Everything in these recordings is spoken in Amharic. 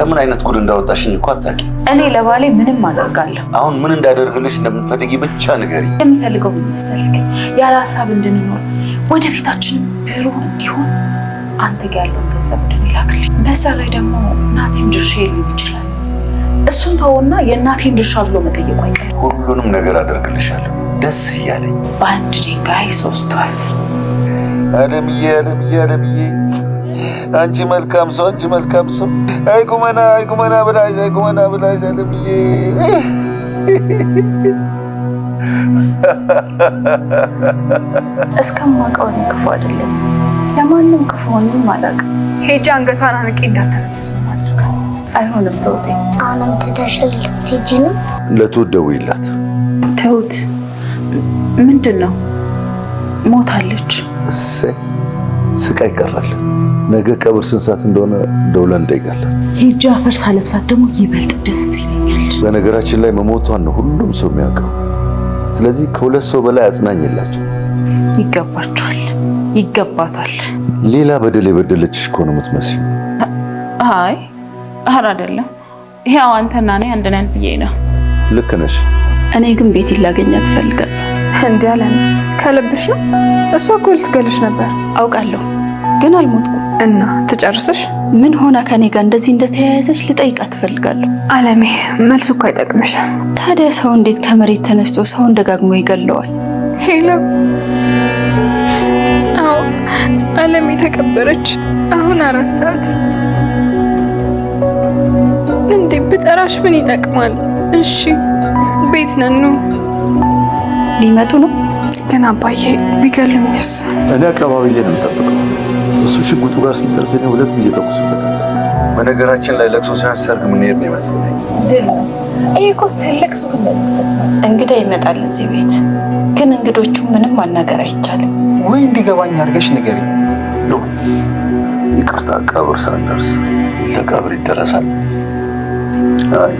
ከምን አይነት ጉድ እንዳወጣሽኝ እኮ አታውቂ። እኔ ለባሌ ምንም አደርጋለሁ። አሁን ምን እንዳደርግልሽ እንደምትፈልጊ ብቻ ንገሪ። የምፈልገው ምን መሰለክ? ያለ ሀሳብ እንድንኖር ወደፊታችንም ብሩህ እንዲሆን አንተ ጋር ያለውን ገንዘብ ወደ እኔ ላክልኝ። በዛ ላይ ደግሞ ናቲም ድርሻ ሊል ይችላል። እሱን ተውና የእናቴን ድርሻ ብሎ መጠየቁ አይቀርም። ሁሉንም ነገር አደርግልሻለሁ ደስ እያለኝ። በአንድ ድንጋይ 3 ወፍ። አለምዬ አለምዬ አለምዬ አንቺ መልካም ሰው አንቺ መልካም ሰው። አይ ቁመና ብላሽ አለምዬ። እስከማውቀው እኔ ክፉ አይደለም። ለማንም ክፉ ሆኜም አላውቅም። ሄጄ አንገቷን አንቄ እንዳታነጥስ ነው ማድረጋት። አይሆንም ተውቴ። አሁንም ተደርሽል ልትሄጂ ነው? ለትሁት ደውይላት። ትሁት ምንድን ነው? ሞታለች። እሰይ ስቃይ ቀራል። ነገ ቀብር ስንት ሰዓት እንደሆነ ደውለን እንጠይቃለን። ሄጄ አፈር ሳለብሳት ደግሞ ይበልጥ ደስ ይለኛል። በነገራችን ላይ መሞቷን ነው ሁሉም ሰው የሚያውቀው። ስለዚህ ከ2 ሰው በላይ አጽናኝ የላቸው። ይገባቸዋል፣ ይገባታል። ሌላ በደል የበደለችሽ እኮ ነው የምትመስለው። አይ ኧረ አይደለም። ያው አንተና እኔ አንድ ነን ብዬ ነው። ልክ ነሽ። እኔ ግን ቤት ላገኛት እፈልጋለሁ። እንዴ አለን ከልብሽ ነው? እሷ እኮ ልትገልሽ ነበር። አውቃለሁ ግን አልሞትኩም። እና ትጨርስሽ? ምን ሆና ከኔ ጋር እንደዚህ እንደተያያዘች ልጠይቃት እፈልጋለሁ። አለሜ መልሱ እኮ አይጠቅምሽም። ታዲያ ሰው እንዴት ከመሬት ተነስቶ ሰውን ደጋግሞ ይገለዋል? ሄሎ አዎ አለሜ ተቀበረች። አሁን 4 ሰዓት። እንዴ ብጠራሽ ምን ይጠቅማል? እሺ ቤት ነን ነው። ሊመጡ ነው። ግን አባዬ ቢገሉኝስ? እኔ አቀባብዬ ነው የምጠብቀው። እሱ ሽጉጡ ጋር እስኪደርስ እኔ 2 ጊዜ ተኩስበታል። በነገራችን ላይ ለቅሶ ሳይሆን ሰርግ የምንሄድ ነው የመሰለኝ። ድል ነው ይሄ እኮ ትልቅ ሱቅ ነው። እንግዳ ይመጣል እዚህ ቤት፣ ግን እንግዶቹ ምንም ማናገር አይቻልም። ወይ እንዲገባኝ አድርገሽ ንገሪኝ። ይቅርታ ቀብር ሳንደርስ ለቀብር ይደረሳል። አይ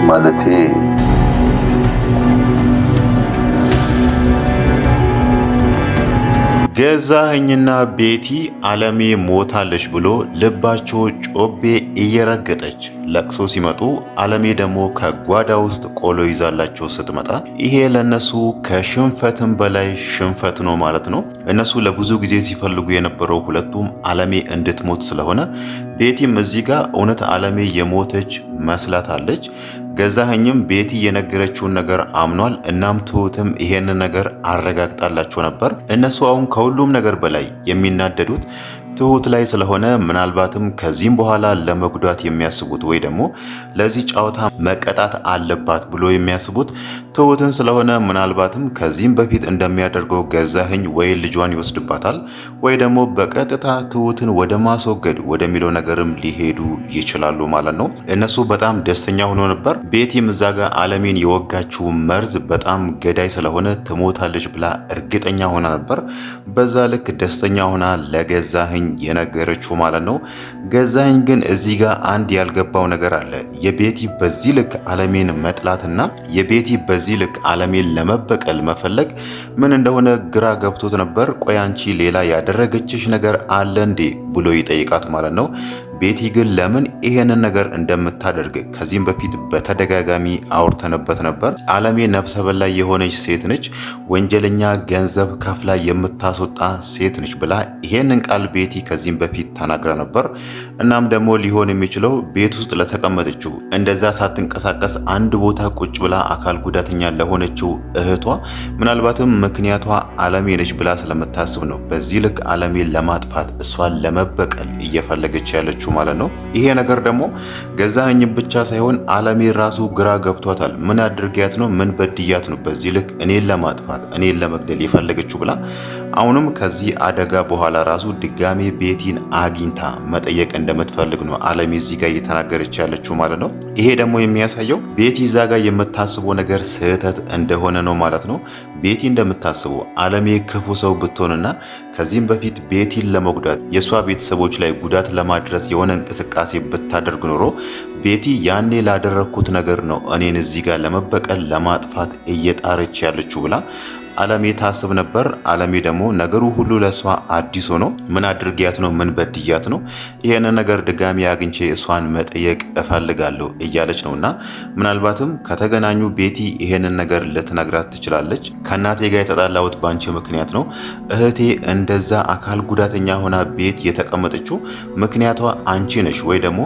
ማለቴ ገዛኸኝና ቤቲ አለሜ ሞታለች ብሎ ልባቸው ጮቤ እየረገጠች ለቅሶ ሲመጡ አለሜ ደግሞ ከጓዳ ውስጥ ቆሎ ይዛላቸው ስትመጣ ይሄ ለነሱ ከሽንፈትም በላይ ሽንፈት ነው ማለት ነው። እነሱ ለብዙ ጊዜ ሲፈልጉ የነበረው ሁለቱም አለሜ እንድትሞት ስለሆነ ቤቲም እዚህ ጋር እውነት አለሜ የሞተች መስላታለች። ገዛኸኝም ቤቲ የነገረችውን ነገር አምኗል። እናም ትሁትም ይሄንን ነገር አረጋግጣላቸው ነበር። እነሱ አሁን ከሁሉም ነገር በላይ የሚናደዱት ትሁት ላይ ስለሆነ ምናልባትም ከዚህም በኋላ ለመጉዳት የሚያስቡት ወይ ደግሞ ለዚህ ጨዋታ መቀጣት አለባት ብሎ የሚያስቡት ትሁትን ስለሆነ ምናልባትም ከዚህም በፊት እንደሚያደርገው ገዛኸኝ ወይ ልጇን ይወስድባታል ወይ ደግሞ በቀጥታ ትሁትን ወደ ማስወገድ ወደሚለው ነገርም ሊሄዱ ይችላሉ ማለት ነው። እነሱ በጣም ደስተኛ ሆኖ ነበር። ቤቲም እዛ ጋር አለሜን የወጋችው መርዝ በጣም ገዳይ ስለሆነ ትሞታለች ብላ እርግጠኛ ሆና ነበር። በዛ ልክ ደስተኛ ሆና ለገዛኸኝ የነገረችው ማለት ነው። ገዛኸኝ ግን እዚህ ጋር አንድ ያልገባው ነገር አለ። የቤቲ በዚህ ልክ አለሜን መጥላትና የቤቲ በዚህ ልክ አለሜን ለመበቀል መፈለግ ምን እንደሆነ ግራ ገብቶት ነበር። ቆይ አንቺ ሌላ ያደረገችሽ ነገር አለ እንዴ ብሎ ይጠይቃት ማለት ነው። ቤቲ ግን ለምን ይሄንን ነገር እንደምታደርግ ከዚህም በፊት በተደጋጋሚ አውርተንበት ነበር። አለሜ ነፍሰ በላ የሆነች ሴት ነች፣ ወንጀለኛ ገንዘብ ከፍላ የምታስወጣ ሴት ነች ብላ ይሄንን ቃል ቤቲ ከዚህም በፊት ተናግራ ነበር። እናም ደግሞ ሊሆን የሚችለው ቤት ውስጥ ለተቀመጠችው እንደዛ ሳትንቀሳቀስ አንድ ቦታ ቁጭ ብላ አካል ጉዳተኛ ለሆነችው እህቷ ምናልባትም ምክንያቷ አለሜ ነች ብላ ስለምታስብ ነው በዚህ ልክ አለሜን ለማጥፋት እሷን ለመበቀል እየፈለገች ያለችው ማለት ነው። ይሄ ነገር ደግሞ ገዛኸኝ ብቻ ሳይሆን አለሜ ራሱ ግራ ገብቷታል። ምን አድርጊያት ነው? ምን በድያት ነው በዚህ ልክ እኔን ለማጥፋት እኔን ለመግደል የፈለገችው ብላ አሁንም ከዚህ አደጋ በኋላ ራሱ ድጋሜ ቤቲን አግኝታ መጠየቅ እንደምትፈልግ ነው አለሜ እዚህ ጋር እየተናገረች ያለችው ማለት ነው። ይሄ ደግሞ የሚያሳየው ቤቲ እዛ ጋር የምታስበው ነገር ስህተት እንደሆነ ነው ማለት ነው። ቤቲ እንደምታስበው አለሜ ክፉ ሰው ብትሆንና ከዚህም በፊት ቤቲን ለመጉዳት የሷ ቤተሰቦች ላይ ጉዳት ለማድረስ የሆነ እንቅስቃሴ ብታደርግ ኖሮ ቤቲ ያኔ ላደረኩት ነገር ነው እኔን እዚህ ጋር ለመበቀል ለማጥፋት እየጣረች ያለችው ብላ አለሜ ታስብ ነበር። አለሜ ደግሞ ነገሩ ሁሉ ለሷ አዲስ ሆኖ ምን አድርጊያት ነው ምን በድያት ነው ይሄንን ነገር ድጋሚ አግኝቼ እሷን መጠየቅ እፈልጋለሁ እያለች ነውና ምናልባትም ከተገናኙ ቤቲ ይሄንን ነገር ልትነግራት ትችላለች። ከእናቴ ጋር የተጣላሁት ባንቺ ምክንያት ነው። እህቴ እንደዛ አካል ጉዳተኛ ሆና ቤት የተቀመጠችው ምክንያቷ አንቺ ነሽ ወይ ደግሞ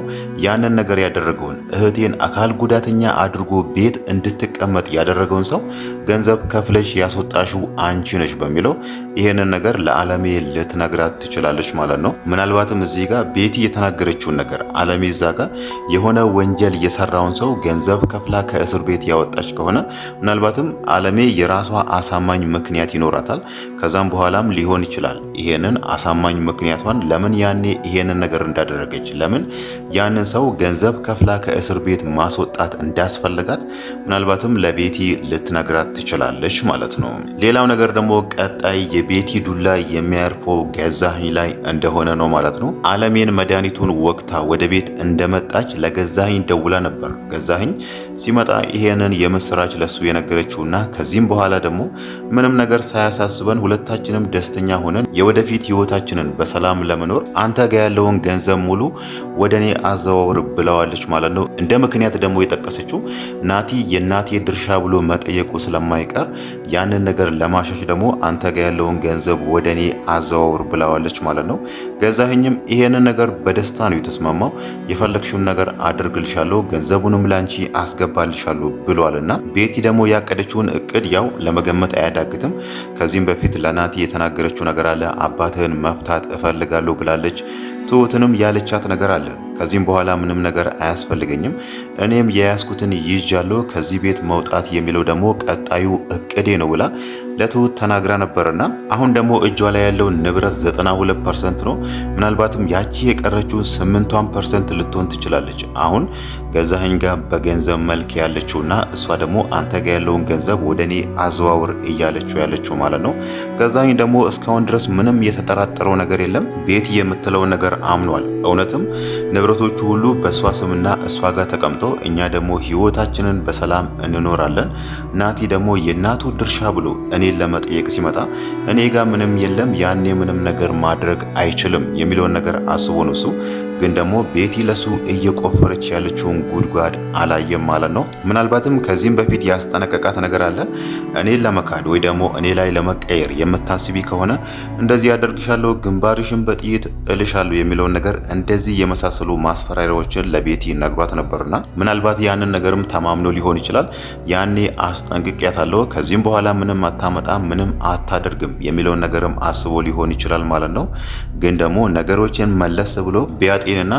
ያንን ነገር ያደረገውን እህቴን አካል ጉዳተኛ አድርጎ ቤት እንድትቀመጥ ያደረገውን ሰው ገንዘብ ከፍለሽ ያስወጣሽው አንቺ ነሽ በሚለው ይሄንን ነገር ለአለሜ ልትነግራት ትችላለች ማለት ነው። ምናልባትም እዚህ ጋር ቤቲ የተናገረችውን ነገር አለሜ እዛ ጋር የሆነ ወንጀል የሰራውን ሰው ገንዘብ ከፍላ ከእስር ቤት ያወጣች ከሆነ ምናልባትም አለሜ የራሷ አሳማኝ ምክንያት ይኖራታል። ከዛም በኋላም ሊሆን ይችላል ይሄንን አሳማኝ ምክንያቷን ለምን ያኔ ይሄንን ነገር እንዳደረገች ለምን ያንን ሰው ገንዘብ ከፍላ ከእስር ቤት ማስወጣት እንዳስፈልጋት ምናልባትም ለቤቲ ልትነግራት ትችላለች ማለት ነው። ሌላው ነገር ደግሞ ቀጣይ የቤቲ ዱላ የሚያርፈው ገዛኸኝ ላይ እንደሆነ ነው ማለት ነው። አለሜን መድኃኒቱን ወቅታ ወደ ቤት እንደመጣች ለገዛኸኝ ደውላ ነበር። ገዛኸኝ ሲመጣ ይሄንን የምስራች ለሱ የነገረችውና ከዚህም በኋላ ደግሞ ምንም ነገር ሳያሳስበን ሁለታችንም ደስተኛ ሆነን የወደፊት ህይወታችንን በሰላም ለመኖር አንተ ጋር ያለውን ገንዘብ ሙሉ ወደኔ አዘዋውር ብለዋለች ማለት ነው። እንደ ምክንያት ደግሞ የጠቀሰችው ናቲ የናቴ ድርሻ ብሎ መጠየቁ ስለማይቀር ያንን ነገር ለማሻሽ ደግሞ አንተ ጋር ያለውን ገንዘብ ወደኔ አዘዋውር ብለዋለች ማለት ነው። ገዛኸኝም ይሄንን ነገር በደስታ ነው የተስማማው። የፈለግሽውን ነገር አድርግልሻለሁ፣ ገንዘቡንም ላንቺ አስገባልሻለሁ ብሏልና ቤቲ ደግሞ ያቀደችውን እቅድ ያው ለመገመት አያዳግትም። ከዚህም በፊት ለናቲ የተናገረችው ነገር አለ። አባትህን መፍታት እፈልጋለሁ ብላለች። ትሁትንም ያለቻት ነገር አለ። ከዚህም በኋላ ምንም ነገር አያስፈልገኝም፣ እኔም የያዝኩትን ይዣለሁ፣ ከዚህ ቤት መውጣት የሚለው ደግሞ ቀጣዩ እቅዴ ነው ብላ ለትሁት ተናግራ ነበርና አሁን ደግሞ እጇ ላይ ያለው ንብረት 92% ነው። ምናልባትም ያቺ የቀረችውን 8% ልትሆን ትችላለች። አሁን ገዛኸኝ ጋር በገንዘብ መልክ ያለችውና እሷ ደግሞ አንተ ጋር ያለውን ገንዘብ ወደኔ አዘዋውር ያለችው ማለት ነው። ገዛኸኝ ደግሞ እስካሁን ድረስ ምንም የተጠራጠረው ነገር የለም። ቤቲ የምትለው ነገር አምኗል። እውነትም ንብረቶቹ ሁሉ በእሷ ስምና እሷ ጋር ተቀምጦ እኛ ደግሞ ህይወታችንን በሰላም እንኖራለን። ናቲ ደግሞ የእናቱ ድርሻ ብሎ እኔን ለመጠየቅ ሲመጣ እኔ ጋር ምንም የለም፣ ያኔ ምንም ነገር ማድረግ አይችልም የሚለውን ነገር አስቦ ነው እሱ። ግን ደግሞ ቤቲ ለሱ እየቆፈረች ያለችውን ጉድጓድ አላየም ማለት ነው። ምናልባትም ከዚህም በፊት ያስጠነቀቃት ነገር አለ። እኔን ለመካድ ወይ ደግሞ እኔ ላይ ለመቀየር የምታስቢ ከሆነ እንደዚህ ያደርግሻለሁ፣ ግንባርሽን በጥይት እልሻለሁ የሚለውን ነገር እንደዚህ የመሳሰሉ ማስፈራሪያዎችን ለቤቲ ነግሯት ነበርና ምናልባት ያንን ነገርም ተማምኖ ሊሆን ይችላል። ያኔ አስጠንቅቄያታለሁ፣ ከዚህም በኋላ ምንም አታመጣም፣ ምንም አታደርግም የሚለውን ነገርም አስቦ ሊሆን ይችላል ማለት ነው። ግን ደግሞ ነገሮችን መለስ ብሎ ቢያጤንና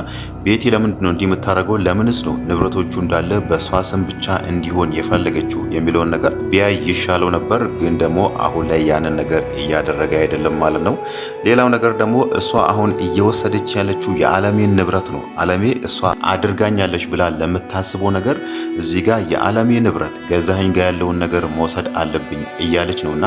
ቤቲ ለምንድን ነው እንዲህ የምታደርገው? ለምንስ ነው ንብረቶቹ እንዳለ በሷ ስም ብቻ እንዲሆን የፈለገችው የሚለውን ነገር ቢያይ ይሻለው ነበር። ግን ደግሞ አሁን ላይ ያንን ነገር እያደረገ አይደለም ማለት ነው። ሌላው ነገር ደግሞ እሷ አሁን እየወሰደች ያለችው የአለሜን ንብረት ነው። አለሜ እሷ አድርጋኛለች ብላ ለምታስበው ነገር እዚህ ጋር የአለሜ ንብረት ገዛኸኝ ጋር ያለውን ነገር መውሰድ አለብኝ እያለች ነውና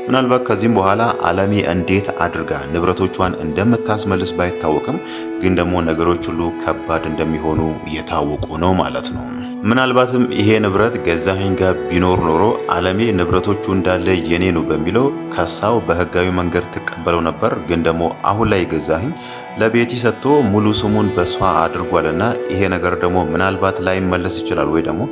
ምናልባት ከዚህም በኋላ አለሜ እንዴት አድርጋ ንብረቶቿን እንደምታስመልስ ባይታወቅም ግን ደግሞ ነገሮች ሁሉ ከባድ እንደሚሆኑ የታወቁ ነው ማለት ነው። ምናልባትም ይሄ ንብረት ገዛኸኝ ጋር ቢኖር ኖሮ አለሜ ንብረቶቹ እንዳለ የኔ ነው በሚለው ከሳው በህጋዊ መንገድ ትቀበለው ነበር። ግን ደግሞ አሁን ላይ ገዛኸኝ ለቤቲ ሰጥቶ ሙሉ ስሙን በሷ አድርጓልና ይሄ ነገር ደግሞ ምናልባት ላይ መለስ ይችላል ወይ ደግሞ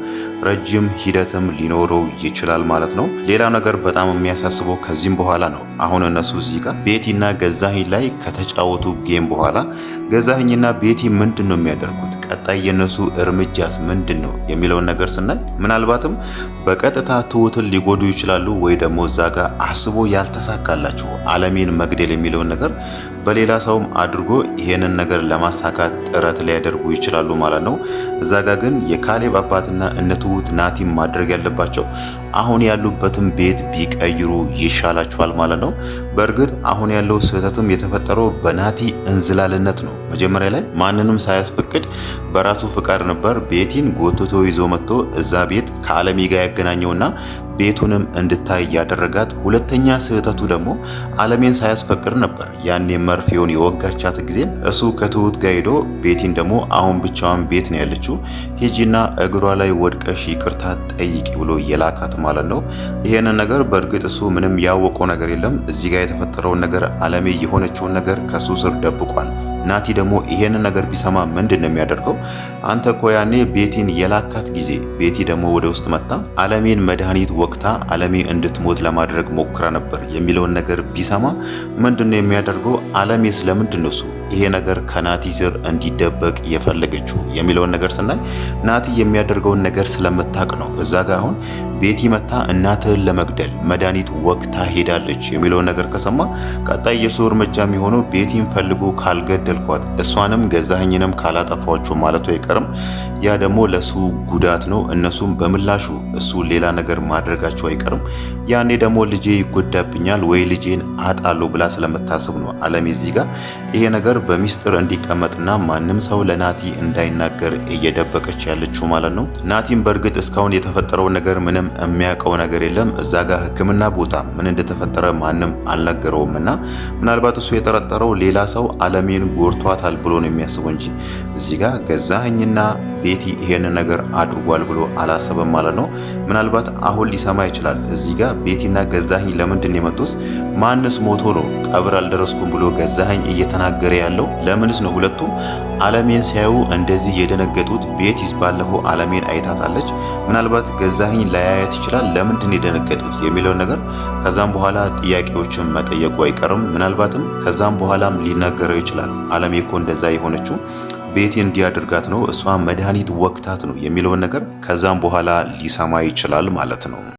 ረጅም ሂደትም ሊኖረው ይችላል ማለት ነው። ሌላው ነገር በጣም የሚያሳስበው ከዚህም በኋላ ነው። አሁን እነሱ እዚህ ጋር ቤቲና ገዛኸኝ ላይ ከተጫወቱ ጌም በኋላ ገዛኸኝና ቤቲ ምንድን ነው የሚያደርጉት? ቀጣይ የነሱ እርምጃስ ምንድን ነው የሚለውን ነገር ስናይ ምናልባትም በቀጥታ ትሁትን ሊጎዱ ይችላሉ ወይ ደግሞ እዛ ጋር አስቦ ያልተሳካላቸው አለሜን መግደል የሚለውን ነገር በሌላ ሰውም አድርጎ ይሄንን ነገር ለማሳካት ጥረት ሊያደርጉ ይችላሉ ማለት ነው። እዛ ጋር ግን የካሌብ አባትና እነ ትሁት ናቲም ማድረግ ያለባቸው አሁን ያሉበትን ቤት ቢቀይሩ ይሻላቸዋል ማለት ነው። በእርግጥ አሁን ያለው ስህተትም የተፈጠረው በናቲ እንዝላልነት ነው። መጀመሪያ ላይ ማንንም ሳያስፈቅድ በራሱ ፍቃድ ነበር ቤቲን ጎትቶ ይዞ መጥቶ እዛ ቤት ከአለሜ ጋር ያገናኘውና ቤቱንም እንድታይ ያደረጋት። ሁለተኛ ስህተቱ ደግሞ አለሜን ሳያስፈቅድ ነበር ያኔ መርፌውን የወጋቻት ጊዜ እሱ ከትሁት ጋር ሄዶ ቤቲን ደግሞ አሁን ብቻዋን ቤት ነው ያለችው፣ ሂጂና እግሯ ላይ ወድቀሽ ይቅርታ ጠይቂ ብሎ የላካት ማለት ነው። ይሄንን ነገር በእርግጥ እሱ ምንም ያወቀው ነገር የለም። እዚህ ጋር የተፈጠረውን ነገር አለሜ የሆነችውን ነገር ከሱ ስር ደብቋል። ናቲ ደግሞ ይሄንን ነገር ቢሰማ ምንድን ነው የሚያደርገው? አንተ እኮ ያኔ ቤቲን የላካት ጊዜ ቤቲ ደግሞ ወደ ውስጥ መጣ አለሜን መድኃኒት ወቅታ አለሜ እንድትሞት ለማድረግ ሞክራ ነበር የሚለውን ነገር ቢሰማ ምንድን ነው የሚያደርገው? አለሜ ስለምንድን ነው እሱ ይሄ ነገር ከናቲ ስር እንዲደበቅ የፈለገችው የሚለውን ነገር ስናይ ናቲ የሚያደርገውን ነገር ስለምታቅ ነው። እዛ ጋር አሁን ቤቲ መታ እናትህን ለመግደል መድኃኒት ወቅታ ሄዳለች የሚለውን ነገር ከሰማ ቀጣይ የሱ እርምጃ የሚሆነው ቤቲን ፈልጎ ካልገደልኳት እሷንም ገዛኸኝንም ካላጠፋችሁ ማለቱ አይቀርም። ያ ደግሞ ለሱ ጉዳት ነው። እነሱም በምላሹ እሱ ሌላ ነገር ማድረጋቸው አይቀርም። ያኔ ደግሞ ልጄ ይጎዳብኛል ወይ ልጄን አጣለሁ ብላ ስለምታስብ ነው አለሜ እዚህ ጋር ይሄ ነገር በሚስጥር እንዲቀመጥና ማንም ሰው ለናቲ እንዳይናገር እየደበቀች ያለችው ማለት ነው። ናቲም በእርግጥ እስካሁን የተፈጠረው ነገር ምንም የሚያውቀው ነገር የለም። እዛ ጋር ሕክምና ቦታ ምን እንደተፈጠረ ማንም አልነገረውምና ምናልባት እሱ የጠረጠረው ሌላ ሰው አለሜን ጎርቷታል ብሎ ነው የሚያስበው እንጂ እዚህ ጋር ገዛኸኝና ቤቲ ይሄን ነገር አድርጓል ብሎ አላሰበም ማለት ነው። ምናልባት አሁን ሊሰማ ይችላል። እዚህ ጋር ቤቲና ገዛኸኝ ለምንድን ነው የመጡት? ማንስ ሞቶ ነው ቀብር አልደረስኩም ብሎ ገዛኸኝ እየተናገረ ያለው? ለምንስ ነው ሁለቱም አለሜን ሲያዩ እንደዚህ የደነገጡት? ቤቲስ ባለፈው አለሜን አይታታለች። ምናልባት ገዛኸኝ ላያያት ይችላል። ለምንድን ነው የደነገጡት የሚለውን ነገር ከዛም በኋላ ጥያቄዎችን መጠየቁ አይቀርም። ምናልባትም ከዛም በኋላም ሊናገረው ይችላል። አለሜ እኮ እንደዛ የሆነችው ቤቲ እንዲያደርጋት ነው፣ እሷ መድኃኒት ወቅታት ነው የሚለውን ነገር ከዛም በኋላ ሊሰማ ይችላል ማለት ነው።